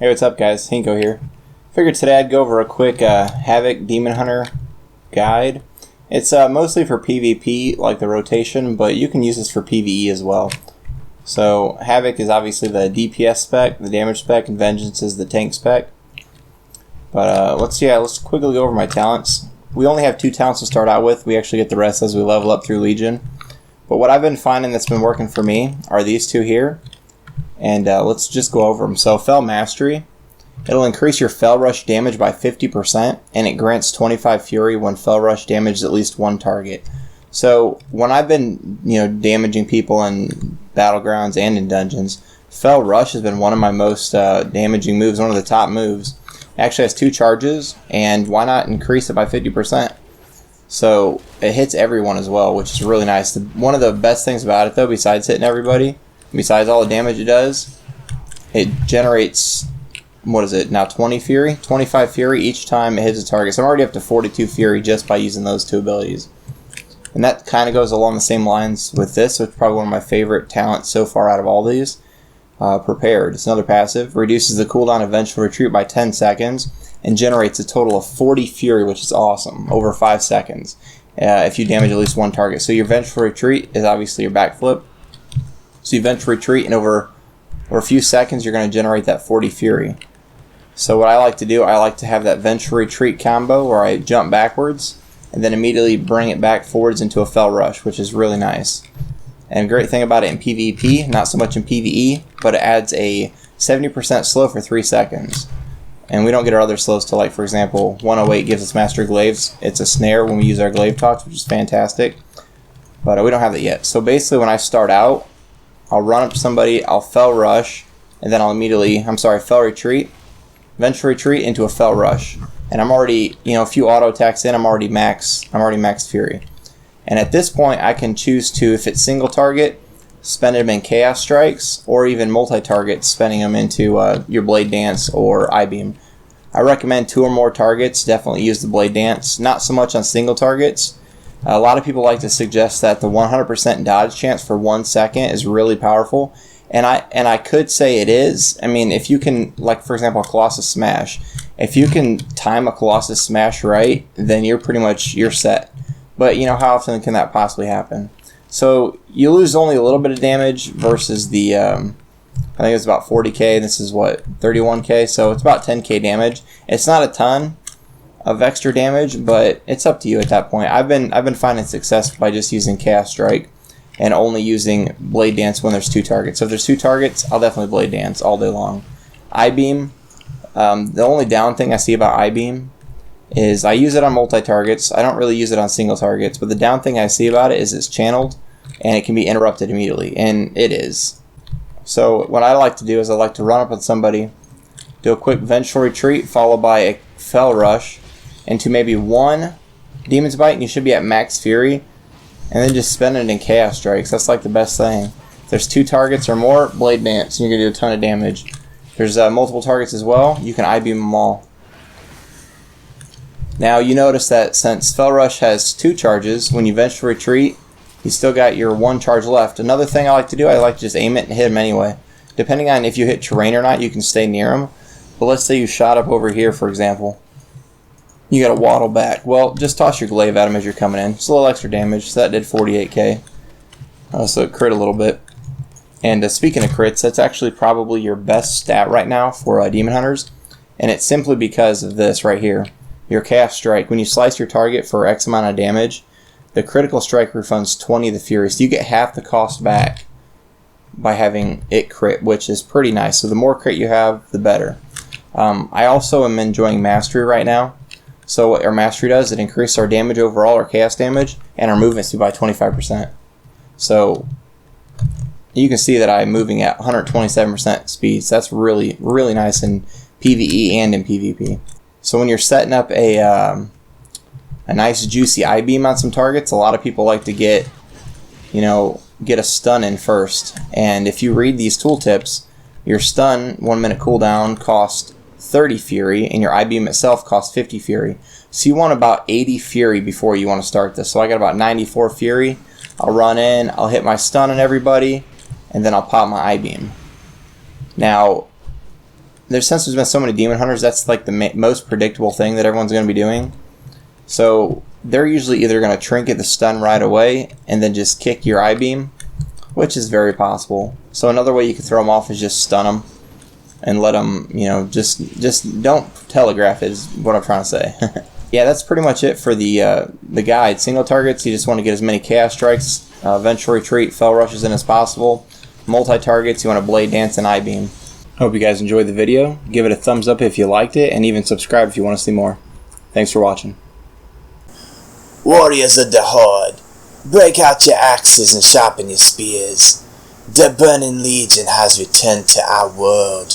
Hey, what's up guys? Hinko here. Figured today I'd go over a quick Havoc Demon Hunter guide. It's mostly for PvP, like the rotation, but you can use this for PvE as well. So Havoc is obviously the DPS spec, the damage spec, and Vengeance is the tank spec. But let's quickly go over my talents. We only have 2 talents to start out with. We actually get the rest as we level up through Legion. But what I've been finding that's been working for me are these 2 here. And let's just go over them. So Fel Mastery, it'll increase your Fel Rush damage by 50%, and it grants 25 Fury when Fel Rush damages at least 1 target. So when I've been, damaging people in battlegrounds and in dungeons, Fel Rush has been one of my most damaging moves, one of the top moves. It actually has 2 charges, and why not increase it by 50%? So it hits everyone as well, which is really nice. One of the best things about it, though, besides hitting everybody, besides all the damage it does, it generates, what is it now, 20 Fury? 25 Fury each time it hits a target. So I'm already up to 42 Fury just by using those 2 abilities. And that kind of goes along the same lines with this, so it's probably one of my favorite talents so far out of all these. Prepared. It's another passive. Reduces the cooldown of Vengeful Retreat by 10 seconds and generates a total of 40 Fury, which is awesome, over 5 seconds if you damage at least 1 target. So your Vengeful Retreat is obviously your backflip. So you Vengeful Retreat, and over a few seconds you're going to generate that 40 Fury. So what I like to do, I like to have that Vengeful Retreat combo where I jump backwards and then immediately bring it back forwards into a Fel Rush, which is really nice. And great thing about it in PvP, not so much in PvE, but it adds a 70% slow for 3 seconds. And we don't get our other slows till, like, for example, 108 gives us Master Glaives. It's a snare when we use our Glaive Talks, which is fantastic. But we don't have that yet. So basically when I start out, I'll run up to somebody, I'll Fel Rush, and then I'll immediately, Fel Retreat, Vengeful Retreat into a Fel Rush. And I'm already, a few auto attacks in, I'm already max Fury. And at this point, I can choose to, if it's single target, spend them in Chaos Strikes, or even multi-target, spending them into your Blade Dance or I-Beam. I recommend 2 or more targets, definitely use the Blade Dance, not so much on single targets. A lot of people like to suggest that the 100% dodge chance for 1 second is really powerful, and I could say it is. I mean, if you can, like for example, Colossus Smash, if you can time a Colossus Smash right, then you're set. But how often can that possibly happen? So you lose only a little bit of damage versus the, I think it's about 40k. This is what, 31k. So it's about 10k damage. It's not a ton of extra damage, but it's up to you at that point. I've been finding success by just using Chaos Strike and only using Blade Dance when there's 2 targets. So if there's 2 targets, I'll definitely Blade Dance all day long. I-Beam, the only down thing I see about I-Beam is I use it on multi-targets. I don't really use it on single targets, but the down thing I see about it is it's channeled and it can be interrupted immediately, and it is. So what I like to do is I like to run up on somebody, do a quick Vengeful Retreat followed by a Fel Rush into maybe 1 Demon's Bite, and you should be at max Fury, and then just spend it in Chaos Strikes. That's like the best thing. If there's 2 targets or more, Blade Dance, and you're going to do a ton of damage. If there's multiple targets as well, you can I-Beam them all. Now you notice that since Fel Rush has 2 charges, when you Vengeful Retreat, you still got your 1 charge left. Another thing I like to do, I like to just aim it and hit him anyway. Depending on if you hit terrain or not, you can stay near him. But let's say you shot up over here, for example. You gotta waddle back. Well, just toss your glaive at him as you're coming in. It's a little extra damage, so that did 48k. So it crit a little bit. And speaking of crits, that's actually probably your best stat right now for Demon Hunters. And it's simply because of this right here. Your Chaos Strike. When you slice your target for X amount of damage, the critical strike refunds 20 of the Fury. So you get half the cost back by having it crit, which is pretty nice. So the more crit you have, the better. I also am enjoying Mastery right now. So what our Mastery does, it increases our damage overall, our Chaos damage, and our movement speed by 25%. So you can see that I'm moving at 127% speed. So that's really, really nice in PvE and in PvP. So when you're setting up a nice juicy I-Beam on some targets, a lot of people like to get a stun in first. And if you read these tooltips, your stun 1 minute cooldown costs 30 Fury, and your I-Beam itself costs 50 Fury. So you want about 80 Fury before you want to start this. So I got about 94 Fury. I'll run in, I'll hit my stun on everybody, and then I'll pop my I-Beam. Now, since there's been so many demon hunters, that's like the most predictable thing that everyone's going to be doing. So they're usually either going to trinket the stun right away and then just kick your I-beam, which is very possible. So another way you can throw them off is just stun them and let them, you know, just don't telegraph it is what I'm trying to say. Yeah, that's pretty much it for the guide. Single targets, you just want to get as many chaos strikes, vengeful retreat, fell rushes in as possible. Multi-targets, you want to blade dance and I-beam. Hope you guys enjoyed the video. Give it a thumbs up if you liked it, and even subscribe if you want to see more. Thanks for watching. Warriors of the Horde, break out your axes and sharpen your spears. The Burning Legion has returned to our world.